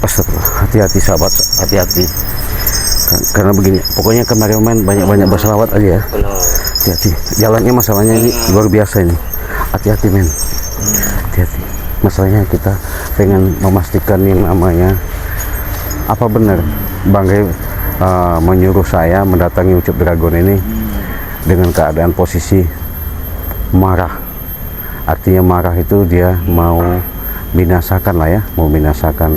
Astagfirullah, hati-hati sahabat, hati-hati. Karena begini, pokoknya kemarin banyak-banyak berselawat aja ya. Hati-hati, jalannya masalahnya ini luar biasa ini. Hati-hati men, hati-hati. Masalahnya kita pengen memastikan yang namanya apa benar Bang Rey menyuruh saya mendatangi Ucup Dragon ini dengan keadaan posisi marah. Artinya marah itu dia mau binasakan lah ya, mau binasakan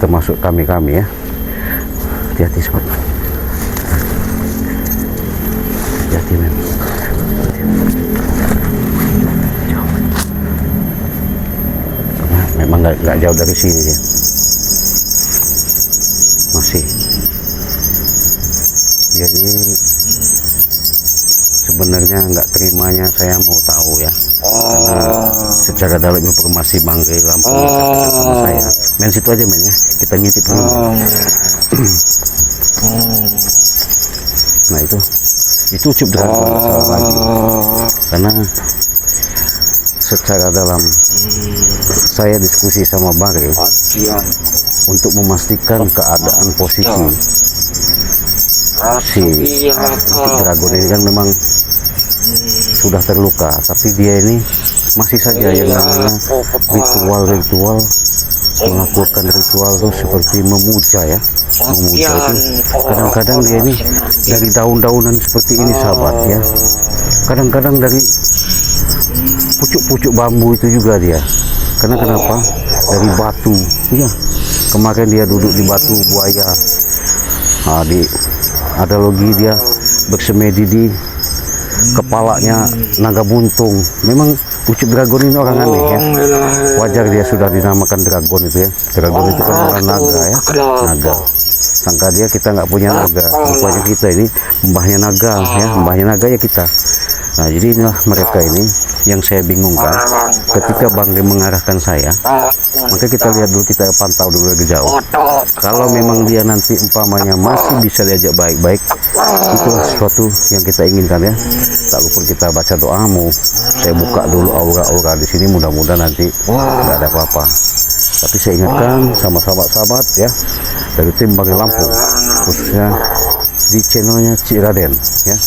termasuk kami ya. Hati-hati sobat, hati-hati men. Memang nggak jauh dari sini ya, masih dia ini sebenarnya nggak terimanya saya mau tahu ya, karena secara dalam informasi Bang Rey Lampung katakan sama saya, men situ aja men ya, kita ngintip dulu. Nah itu Ucup Dragon masalah lagi, karena secara dalam saya diskusi sama Bang Rey untuk memastikan keadaan posisi si Ucup Dragon ini kan memang sudah terluka, tapi dia ini masih saja yang namanya ritual melakukan ritual itu seperti memuja ya. Memuja itu kadang-kadang dia ini dari daun-daunan seperti ini sahabat ya, kadang-kadang dari pucuk-pucuk bambu itu juga dia. Karena kenapa? Dari batu ya, kemarin dia duduk di batu buaya. Nah, ada lagi dia bersemedi di kepalanya naga buntung. Memang Ucup Dragon ini orang aneh ya, wajar dia sudah dinamakan Dragon itu ya. Dragon itu kan orang naga ya, naga. Sangka dia kita nggak punya naga, rupanya kita ini mbahnya naga ya, mbahnya naga ya kita. Nah jadi inilah mereka ini yang saya bingungkan ketika Bang Rey mengarahkan saya, maka kita lihat dulu, kita pantau dulu dari jauh. Kalau memang dia nanti umpamanya masih bisa diajak baik-baik, itu sesuatu yang kita inginkan ya. Tak lupa kita baca doamu. Saya buka dulu aura-aura di sini, mudah-mudahan nanti tidak ada apa-apa. Tapi saya ingatkan sama sahabat-sahabat ya dari tim Bang Rey Lampung, khususnya di channelnya Cik Raden ya,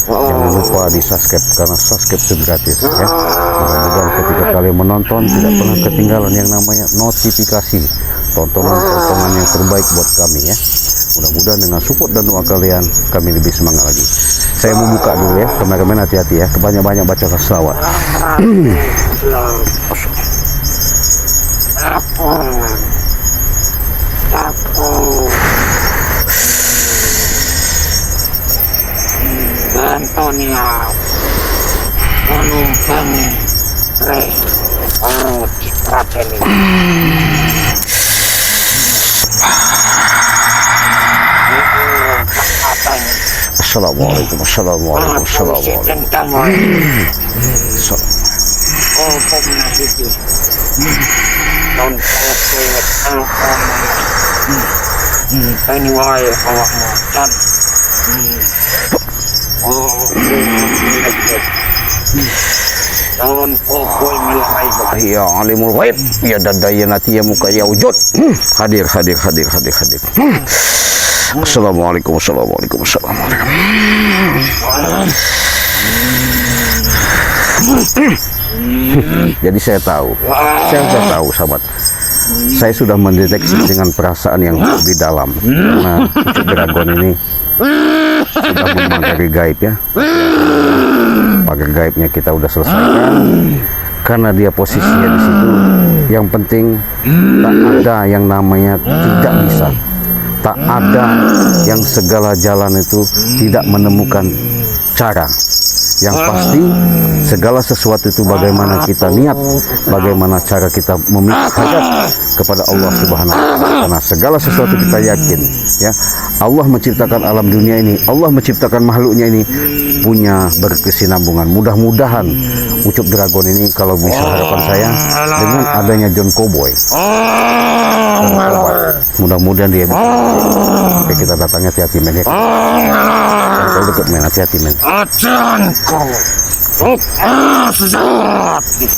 jangan lupa di subscribe karena subscribe itu gratis ya. Mudah-mudahan ketika kalian menonton tidak pernah ketinggalan yang namanya notifikasi tontonan yang terbaik buat kami ya. Mudah-mudahan dengan support dan doa kalian kami lebih semangat lagi. Saya mau buka dulu ya, kameramen hati-hati ya, kebanyak-banyak baca selawat. Antonia Bang Rey Citrateni. Assalamualaikum, assalamualaikum, assalamualaikum. Oh, pernah itu. Tahun saya ingat ini wahai Allah dan tahun pokok milai ya alimul ghaib ya dadaya nanti ya muka ya wujud. Hadir. Assalamualaikum, assalamualaikum, assalamualaikum. Jadi saya tahu sahabat, saya sudah mendeteksi dengan perasaan yang lebih dalam. Nah, Ucup Dragon ini sudah memagari gaib ya. Pagar gaibnya kita udah selesaikan, karena dia posisinya di situ. Yang penting tak ada yang namanya tidak bisa, tak ada yang segala jalan itu tidak menemukan cara. Yang pasti segala sesuatu itu bagaimana kita niat, bagaimana cara kita meminta kepada Allah Subhanahu wa Ta'ala. Karena segala sesuatu kita yakin ya, Allah menciptakan alam dunia ini, Allah menciptakan makhluknya ini punya berkesinambungan. Mudah-mudahan Ucup Dragon ini kalau bisa harapan saya dengan adanya John Cowboy, mudah-mudahan dia bisa. Oke, kita datangnya hati-hati men ya. Kalau dekat men, hati-hati men.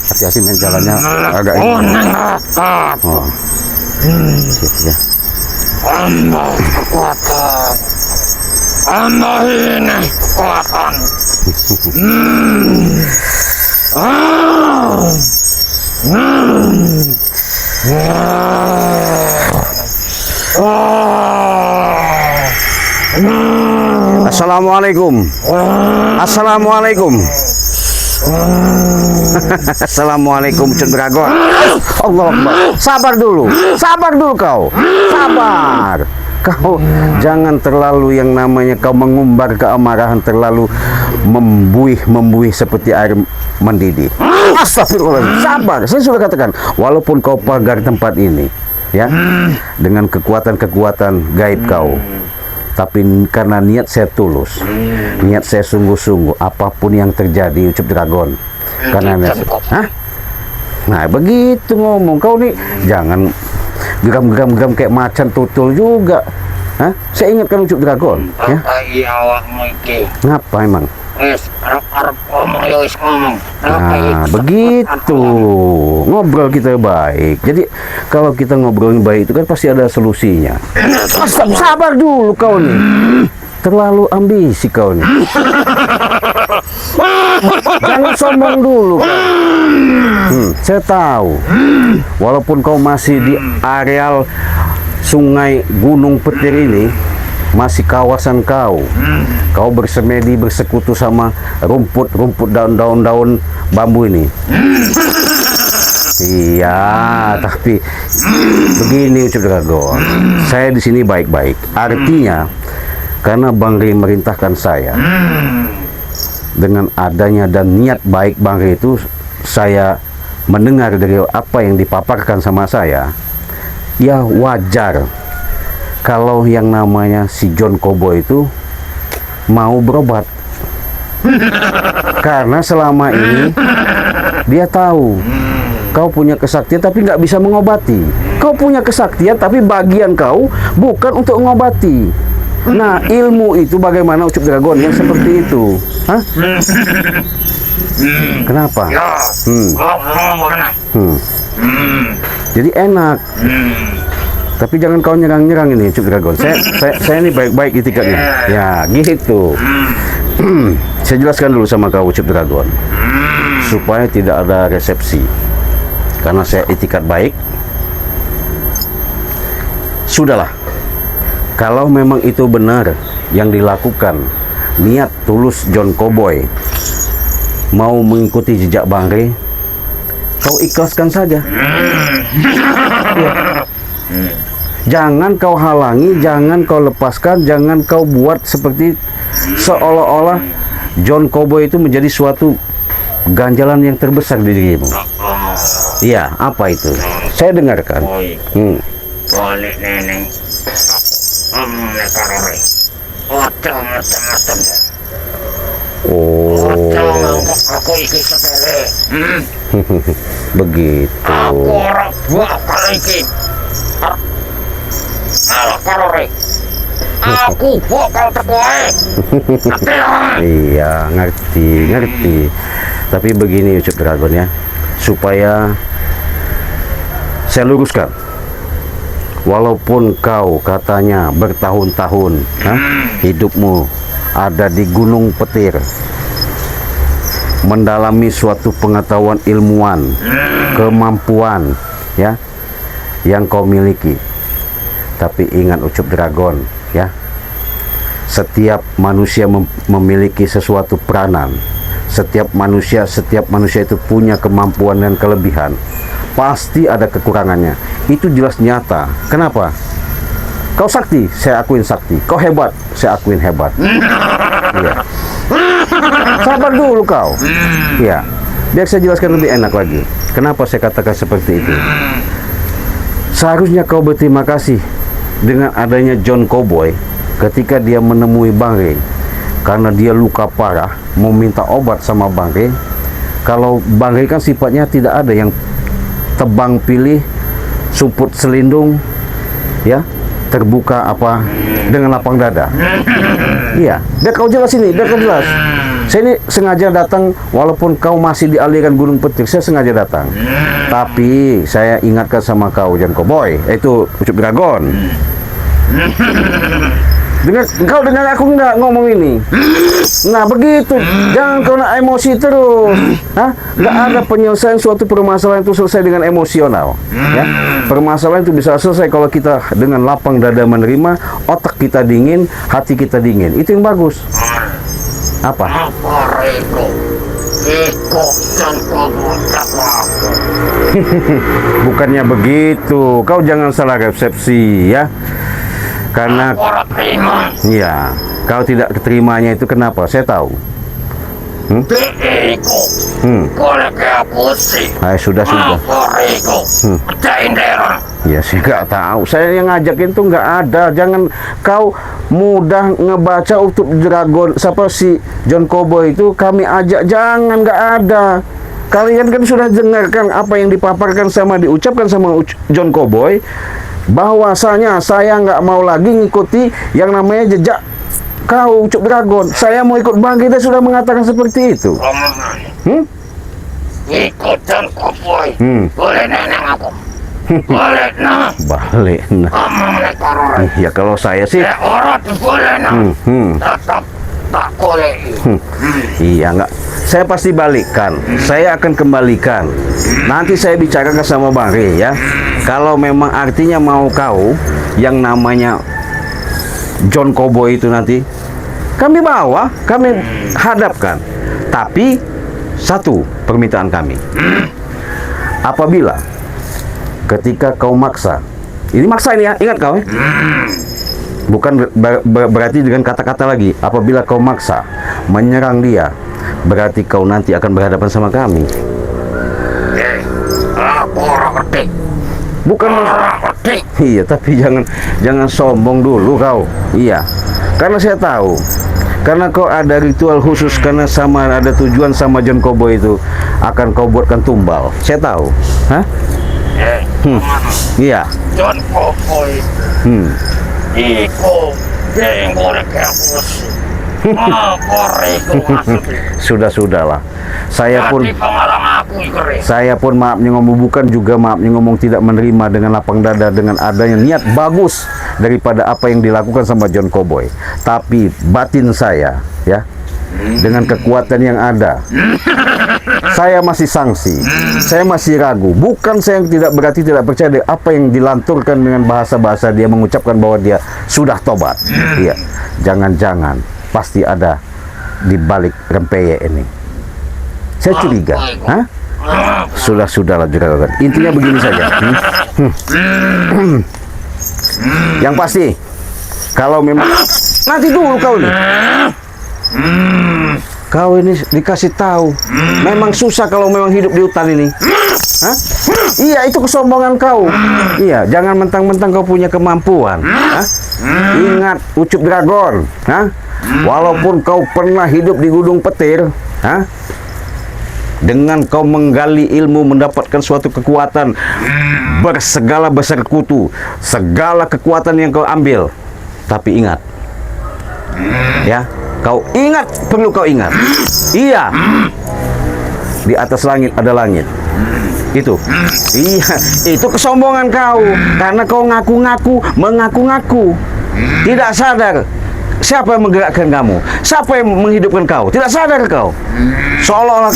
Hati-hati men, jalannya agak ini. Oh. Ya. Anda kekuatan. Anda ini kekuatan. Assalamualaikum. Assalamualaikum. Assalamualaikum Cendragon. Allah Akbar. Sabar dulu kau. Sabar. Kau jangan terlalu yang namanya kau mengumbar keamarahan, terlalu membuih seperti air mendidih. Astagfirullahaladzim. Sabar. Saya sudah katakan, walaupun kau pagar tempat ini, ya, dengan kekuatan-kekuatan gaib kau, tapi karena niat saya tulus, niat saya sungguh-sungguh, apapun yang terjadi, Ucup Dragon. Karena hah? Nah, begitu ngomong kau nih, jangan geram-geram kayak macan tutul juga. Hah? Saya ingatkan Ucup Dragon, ya. Iya, awakmu iki. Ngapa emang? Wis, arep ngomong ya wis ngomong. Nah, begitu. Ngobrol kita baik. Jadi kalau kita ngobrolin baik itu kan pasti ada solusinya. Sabar dulu kau nih. Terlalu ambisi kau nih. Jangan sombong dulu kau. Saya tahu. Walaupun kau masih di areal sungai Gunung Petir ini, masih kawasan kau. Kau bersemedi, bersekutu sama rumput-rumput, daun-daun bambu ini. Iya, tapi begini Ucup Dragon. Saya di sini baik-baik. Artinya, karena Bang Ri merintahkan saya, dengan adanya dan niat baik Bang Ri itu, saya mendengar dari apa yang dipaparkan sama saya, ya wajar kalau yang namanya si John Cowboy itu mau berobat. Karena selama ini dia tahu kau punya kesaktian tapi nggak bisa mengobati. Kau punya kesaktian tapi bagian kau bukan untuk mengobati. Nah, ilmu itu bagaimana Ucup Dragon yang seperti itu? Hah? Kenapa? Jadi enak. Tapi jangan kau nyerang-nyerang ini Ucup Dragon. Saya ini baik-baik itikadnya. Ya, gitu. Saya jelaskan dulu sama kau Ucup Dragon, supaya tidak ada resepsi. Karena saya itikat baik. Sudahlah. Kalau memang itu benar yang dilakukan, niat tulus John Cowboy mau mengikuti jejak Bang Ri, kau ikhlaskan saja. Ya. Jangan kau halangi, jangan kau lepaskan, jangan kau buat seperti seolah-olah John Cowboy itu menjadi suatu ganjalan yang terbesar di dirimu. Iya, apa itu? Saya dengarkan. Balik neneng. Nekarore. Otong macam-macam. Oh. Aku iki sepele. Begitu. Aku ora bakal iki. Nekarore. Aku bakal teko ae. Iya, ngerti. Tapi begini Ucup Dragon ya, supaya saya luruskan. Walaupun kau katanya bertahun-tahun hidupmu ada di Gunung Petir, mendalami suatu pengetahuan ilmuwan, kemampuan ya yang kau miliki. Tapi ingat Ucup Dragon ya, setiap manusia memiliki sesuatu peranan. Setiap manusia itu punya kemampuan dan kelebihan. Pasti ada kekurangannya. Itu jelas nyata. Kenapa? Kau sakti, saya akuin sakti. Kau hebat, saya akuin hebat. Iya. Sabar dulu kau. Iya. Biar saya jelaskan lebih enak lagi. Kenapa saya katakan seperti itu? Seharusnya kau berterima kasih dengan adanya John Cowboy ketika dia menemui Bang Ri. Karena dia luka parah, mau minta obat sama Bang Ri. Kalau Bang Ri kan sifatnya tidak ada yang tebang pilih, suput selindung, ya, terbuka apa dengan lapang dada. Iya, biar kau jelas ini, biar kau jelas. Saya ini sengaja datang, walaupun kau masih di aliran Gunung Petir, saya sengaja datang. Tapi saya ingatkan sama kau, John Cowboy, itu Ucup Dragon. Kau dengar aku nggak ngomong ini? Nah begitu, jangan kau nak emosi terus. Hah? Nggak ada penyelesaian suatu permasalahan itu selesai dengan emosional. Ya, permasalahan itu bisa selesai kalau kita dengan lapang dada menerima, otak kita dingin, hati kita dingin. Itu yang bagus. Apa? Apa itu? Ikut dan pemuncak aku. Bukannya begitu. Kau jangan salah persepsi ya. Karena Terima. iya, kau tidak keterimanya itu kenapa? Saya tahu. Ikut. Boleh ke pusing. Sudah. Apa itu? Daerah. Ya saya nggak tahu. Saya yang ngajakin tuh nggak ada. Jangan kau mudah ngebaca untuk Dragon. Siapa si John Cowboy itu kami ajak, jangan, nggak ada. Kalian kan sudah dengarkan apa yang dipaparkan sama diucapkan sama John Cowboy, bahwasanya saya nggak mau lagi ngikuti yang namanya jejak kau Ucup Dragon. Saya mau ikut Bangkit, dia sudah mengatakan seperti itu. Ikut dan Cowboy. Boleh neneng aku. Boleh nah. Balik nah. Ya kalau saya sih Orang boleh nah. Tetap tak boleh. iya nggak, saya pasti balikkan, saya akan kembalikan. Nanti saya bicarakan sama Bang Rey ya. Kalau memang artinya mau kau yang namanya John Cowboy itu nanti kami bawa, kami hadapkan. Tapi satu permintaan kami, apabila ketika kau maksa, ini maksa ini ya, ingat kau ya. Bukan berarti dengan kata-kata lagi. Apabila kau maksa menyerang dia, berarti kau nanti akan berhadapan sama kami. Aku orang ketik. Bukan Orang ketik. iya, tapi jangan sombong dulu kau. Iya, karena saya tahu, karena kau ada ritual khusus, karena sama ada tujuan sama John Cowboy itu akan kau buatkan tumbal. Saya tahu. Hah? Iya. John Cowboy. Iko yang boleh ke pusing. Apa itu maksudnya? Sudahlah. Saya pun Jadi pengalaman aku ikut. Saya pun maafnya ngomong, bukan juga maafnya ngomong tidak menerima dengan lapang dada dengan adanya niat bagus daripada apa yang dilakukan sama John Cowboy. Tapi batin saya ya, dengan kekuatan yang ada, saya masih sangsi, saya masih ragu. Bukan saya yang tidak berarti tidak percaya dengan apa yang dilanturkan dengan bahasa-bahasa dia mengucapkan bahwa dia sudah tobat. Iya, jangan-jangan pasti ada di balik rempeyek ini. Saya curiga. Hah? Sudahlah juga. Intinya begini saja. Yang pasti, kalau memang nanti dulu kau nih. Kau ini dikasih tahu, memang susah kalau memang hidup di hutan ini. Hah? Iya, itu kesombongan kau. Iya, jangan mentang-mentang kau punya kemampuan. Hah? Ingat Ucup Dragon. Hah? Walaupun kau pernah hidup di Gunung Petir, hah? Dengan kau menggali ilmu, mendapatkan suatu kekuatan, bersegala bersekutu, segala kekuatan yang kau ambil. Tapi ingat, ya, kau ingat, perlu kau ingat. Iya, di atas langit ada langit. Itu, iya, itu kesombongan kau. Karena kau mengaku-ngaku, tidak sadar siapa yang menggerakkan kamu, siapa yang menghidupkan kau. Tidak sadar kau. Seolah-olah,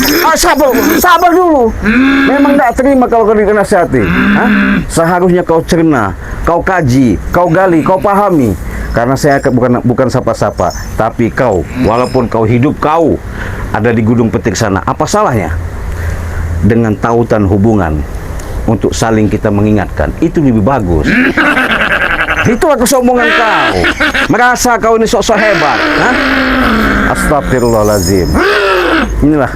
sabar dulu. Memang tidak terima kalau kau dinasihati. Seharusnya kau cerna, kau kaji, kau gali, kau pahami. Karena saya bukan sapa-sapa, tapi kau, walaupun kau hidup kau ada di Gunung Petir sana, apa salahnya dengan tautan hubungan untuk saling kita mengingatkan? Itu lebih bagus. Itulah kesombongan kau, merasa kau ini sok-sok hebat. Hah? Astagfirullahaladzim. Inilah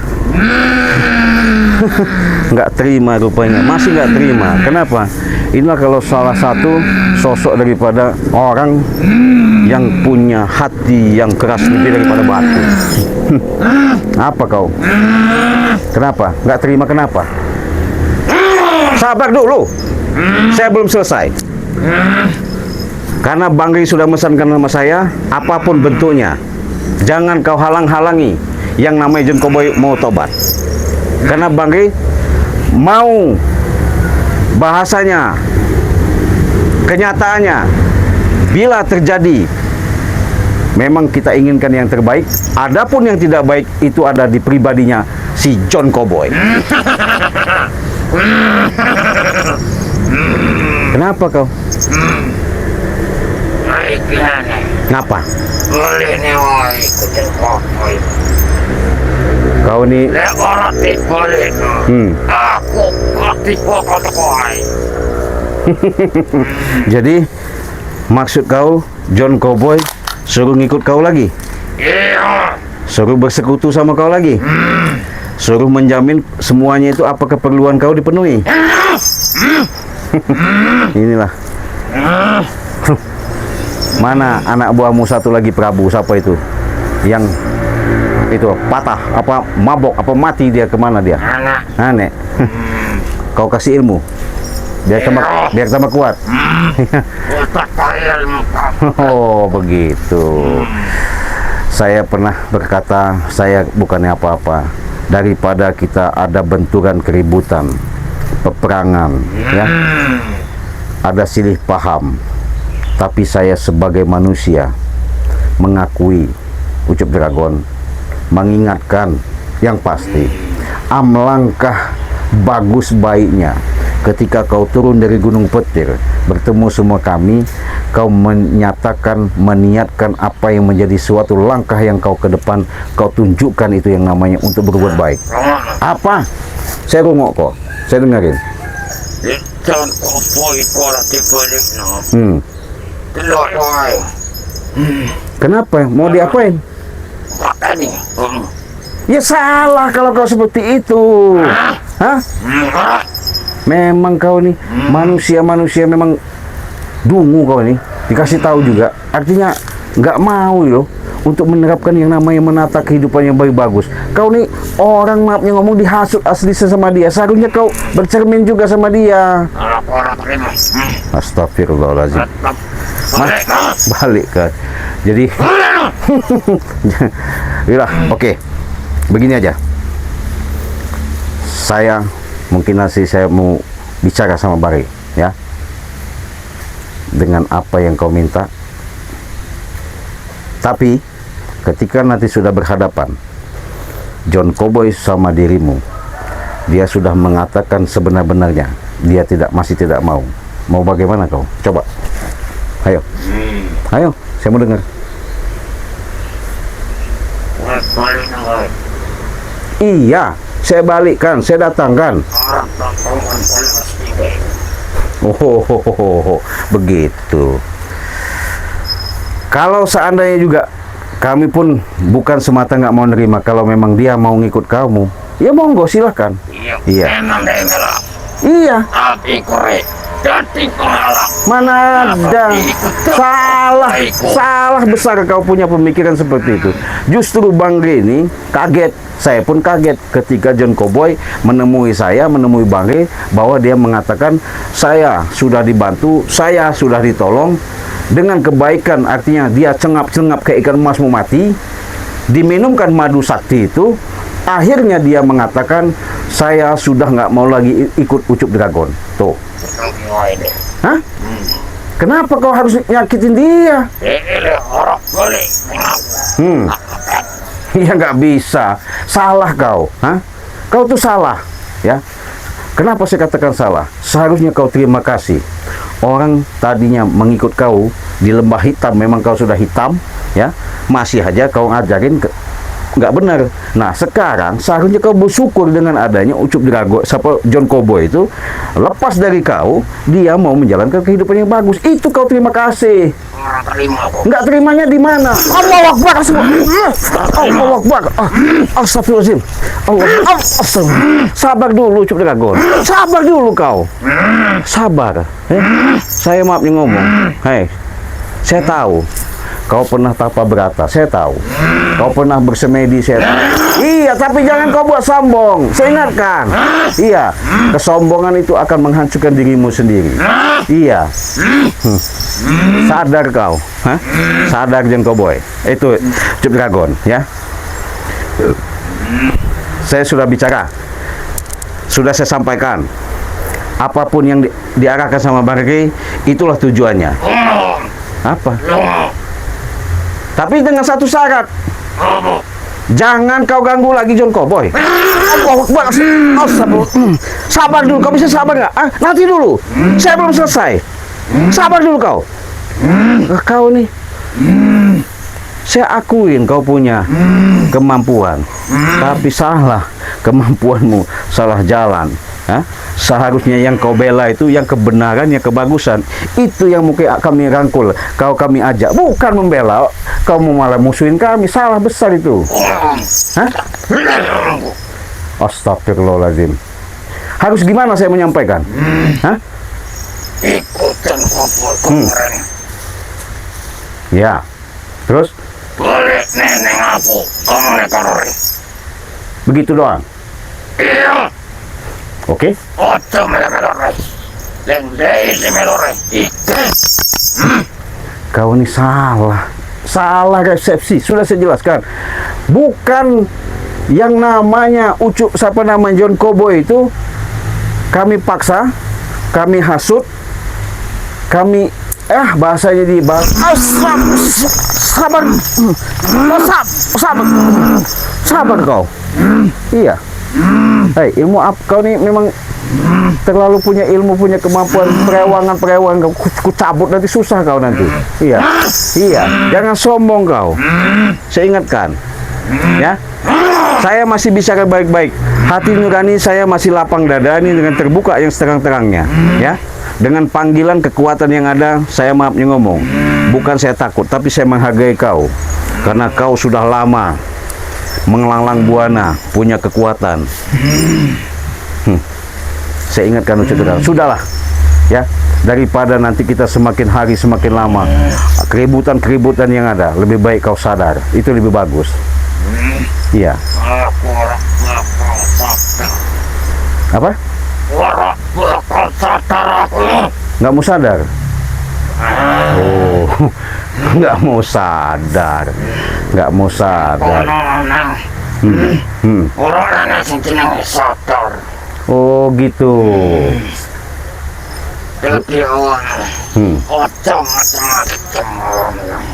nggak terima rupanya, masih nggak terima. Kenapa? Inilah kalau salah satu sosok daripada orang yang punya hati yang keras lebih daripada batu. Apa kau? Kenapa? Nggak terima kenapa? Sabar dulu, saya belum selesai. Karena Bang Rey sudah memesankan nama saya, apapun bentuknya, jangan kau halang-halangi. yang namanya John Cowboy mau tobat. Karena Bang Rey mau, bahasanya, kenyataannya, bila terjadi memang kita inginkan yang terbaik, adapun yang tidak baik itu ada di pribadinya si John Cowboy. Kenapa kau? Baik gimana? Ngapa? Boleh nih woy, ikutin Cowboy. Kau nih Orang boleh no. Aku aktif pokok woy. jadi maksud kau John Cowboy suruh ngikut kau lagi? Iya. Suruh bersekutu sama kau lagi? Suruh menjamin semuanya itu apa keperluan kau dipenuhi? Inilah. Mana anak buahmu satu lagi, Prabu, siapa itu? Yang itu patah, apa mabok, apa mati dia, kemana dia? Aneh. Kau kasih ilmu biar tambah kuat. Oh begitu. Saya pernah berkata, saya bukannya apa-apa, daripada kita ada benturan keributan, peperangan, ya, ada silih paham, tapi saya sebagai manusia mengakui Ucup Dragon, mengingatkan yang pasti, alangkah bagus baiknya ketika kau turun dari Gunung Petir bertemu semua kami, kau menyatakan, meniatkan apa yang menjadi suatu langkah yang kau ke depan, kau tunjukkan itu yang namanya untuk berbuat baik. Apa? Saya rungok kok, saya dengerin. John Cowboy Kenapa? Mau diapain? Ya salah kalau kau seperti itu. Hah? Memang kau nih manusia memang dungu kau nih. Dikasih tahu juga, artinya nggak mau loh untuk menerapkan yang namanya menata kehidupan yang bagus. Kau nih orang, maafnya ngomong, dihasut asli sama dia. Seharusnya kau bercermin juga sama dia. Astagfirullahaladzim. Balik kan. Jadi Yalah, oke. Begini aja. Saya mungkin nanti saya mau bicara sama Bang Rey, ya. Dengan apa yang kau minta. Tapi ketika nanti sudah berhadapan John Cowboy sama dirimu, dia sudah mengatakan sebenar-benarnya dia masih tidak mau. Mau bagaimana kau? Coba. Ayo. Ayo, saya mau dengar. Iya, saya balikkan, saya datangkan. Oh, begitu. Kalau seandainya juga kami pun bukan semata nggak mau nerima, kalau memang dia mau ngikut kamu, ya monggo silahkan. Iya. Iya. Mana ada, salah besar kau punya pemikiran seperti itu. Justru Bang Rey ini kaget, saya pun kaget ketika John Cowboy menemui Bang Rey, bahwa dia mengatakan saya sudah dibantu, saya sudah ditolong dengan kebaikan, artinya dia cengap-cengap kayak ikan emas mau mati, diminumkan madu sakti itu, akhirnya dia mengatakan saya sudah nggak mau lagi ikut Ucup Dragon. Tuh. Hah? Kenapa kau harus nyakitin dia? Ya nggak bisa. Salah kau. Hah? Kau tuh salah, ya. Kenapa saya katakan salah? Seharusnya kau terima kasih. Orang tadinya mengikut kau di lembah hitam, memang kau sudah hitam, ya. Masih aja kau ngajarin nggak benar. Nah sekarang seharusnya kau bersyukur dengan adanya Ucup Dragon, siapa John Cowboy itu lepas dari kau, dia mau menjalankan kehidupan yang bagus. Itu kau terima kasih. Nggak terimanya di mana? Allahu Akbar. Allahu Akbar. Astagfirullahaladzim. Sabar dulu Ucup Dragon. Sabar dulu kau. Sabar. Saya maaf nih ngomong. Hei, saya tahu kau pernah tapa berata, saya tahu. Kau pernah bersemedi, saya tahu. Iya, tapi jangan kau buat sombong. Saya ingatkan. Iya, kesombongan itu akan menghancurkan dirimu sendiri. Iya. Sadar kau. Hah? Sadar John Cowboy. Itu Ucup Dragon, ya. Saya sudah bicara, sudah saya sampaikan. Apapun yang diarahkan sama Bang Rey, itulah tujuannya. Apa? Tapi dengan satu syarat. Jangan kau ganggu lagi John Cowboy. Sabar dulu, kau bisa sabar nggak? Nanti dulu, saya belum selesai. Sabar dulu kau. Kau nih, saya akuin kau punya kemampuan, tapi salah kemampuanmu, salah jalan. Seharusnya yang kau bela itu yang kebenaran, yang kebagusan. Itu yang mungkin kami rangkul, kami ajak, bukan membela. Kau malah musuhin kami, salah besar itu. Astagfirullahaladzim. Harus gimana saya menyampaikan? Ikutan kemarin. Ya, terus? Boleh neneng aku, kamu nekarori. Begitu doang? Iya. Oke? Ojo meloroi. Lendai si meloroi. Ikan. Kau ini salah. Salah resepsi, sudah saya jelaskan. Bukan yang namanya Ucup, siapa nama John Cowboy itu, kami paksa, kami hasut, kami bahasanya sabar kau. Iya. Hei, ilmu apa kau nih memang terlalu punya ilmu, punya kemampuan perewangan ku cabut nanti susah kau nanti. Iya, jangan sombong kau. Saya ingatkan, ya, saya masih bicara baik-baik. Hati nurani saya masih lapang dada ini dengan terbuka yang seterang-terangnya, ya. Dengan panggilan kekuatan yang ada, saya maafnya ngomong, bukan saya takut, tapi saya menghargai kau karena kau sudah lama mengelanglang buana, punya kekuatan. Saya ingatkan sudahlah, ya, daripada nanti kita semakin hari semakin lama keributan yang ada, lebih baik kau sadar, itu lebih bagus. Iya. Apa? Nggak mau sadar? Oh, nggak mau sadar, nggak mau sadar. Orang yang sadar. Oh gitu. Jadi orang ojo macam-macam orang.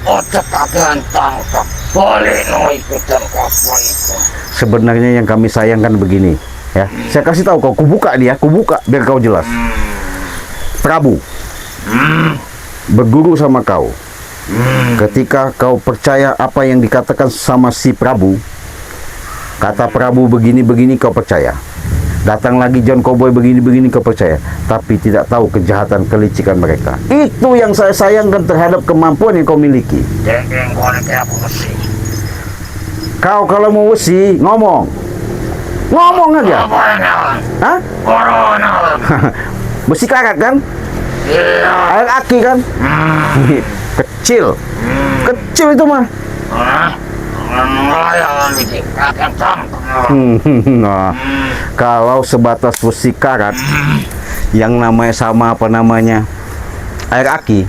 Ojo kagian tangkap. Boleh no ikutan apa itu. Sebenarnya yang kami sayangkan begini, ya. Saya kasih tahu kau, kubuka dia, kubuka biar kau jelas. Prabu berguru sama kau. Ketika kau percaya apa yang dikatakan sama si Prabu, kata Prabu begini-begini kau percaya. Datang lagi John Cowboy begini-begini kau percaya. Tapi tidak tahu kejahatan kelicikan mereka. Itu yang saya sayangkan terhadap kemampuan yang kau miliki. Kau kalau mau wesi, ngomong aja. Hah? Besi karat kan? Air aki kan? Kecil itu mah. Nah, kalau sebatas besi karat yang namanya sama apa namanya air aki,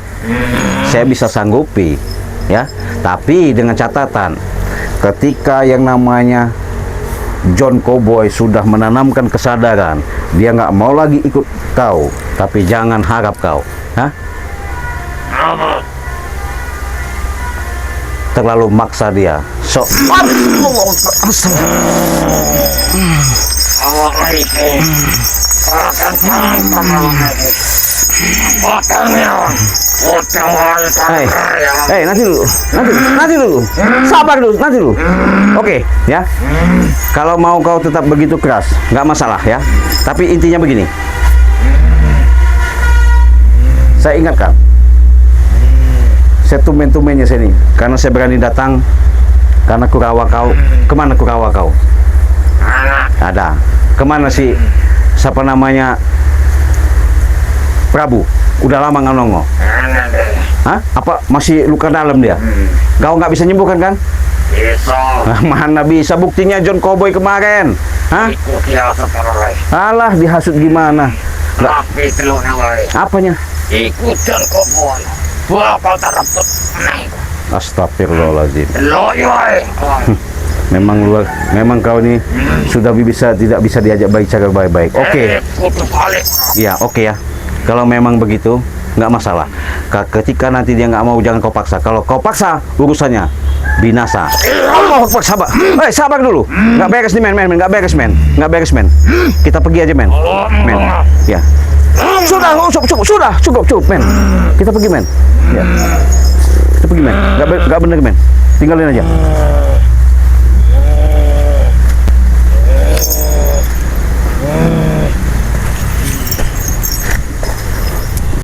saya bisa sanggupi, ya. Tapi dengan catatan, ketika yang namanya John Cowboy sudah menanamkan kesadaran, dia nggak mau lagi ikut kau, tapi jangan harap kau, terlalu maksa dia. So, nanti dulu, sabar dulu, nanti dulu. Oke, ya. Kalau mau kau tetap begitu keras, nggak masalah ya. Tapi intinya begini, saya ingatkan, saya tumben-tumbennya sini, karena saya berani datang, karena kurawa kau. Kemana kurawa kau? Ada. Kemana sih? Siapa namanya? Prabu. Udah lama nggak nongol. Hah? Apa masih luka dalam dia? Kau nggak bisa nyembuhkan kan? Bisa. Mana bisa, buktinya John Cowboy kemarin. Hah? Alah, dihasut gimana? Tapi telurnya. Apanya? Ikut John Cowboy. Bakal teraput naik. Astagfirullahaladzim. Loyoy. Memang kau ini sudah tidak bisa diajak bicara baik-baik. Oke. Kutu balik. Ya, oke ya. Kalau memang begitu, nggak masalah. Ketika nanti dia nggak mau, jangan kau paksa. Kalau kau paksa, urusannya binasa. Allah Akbar, sabar. Sabar dulu. Nggak beres nih, men. Nggak beres, men. Kita pergi aja, men. Ya. Cukup, men. Kita pergi, men. Ya. Kita pergi, men. Nggak bener, men. Tinggalin aja.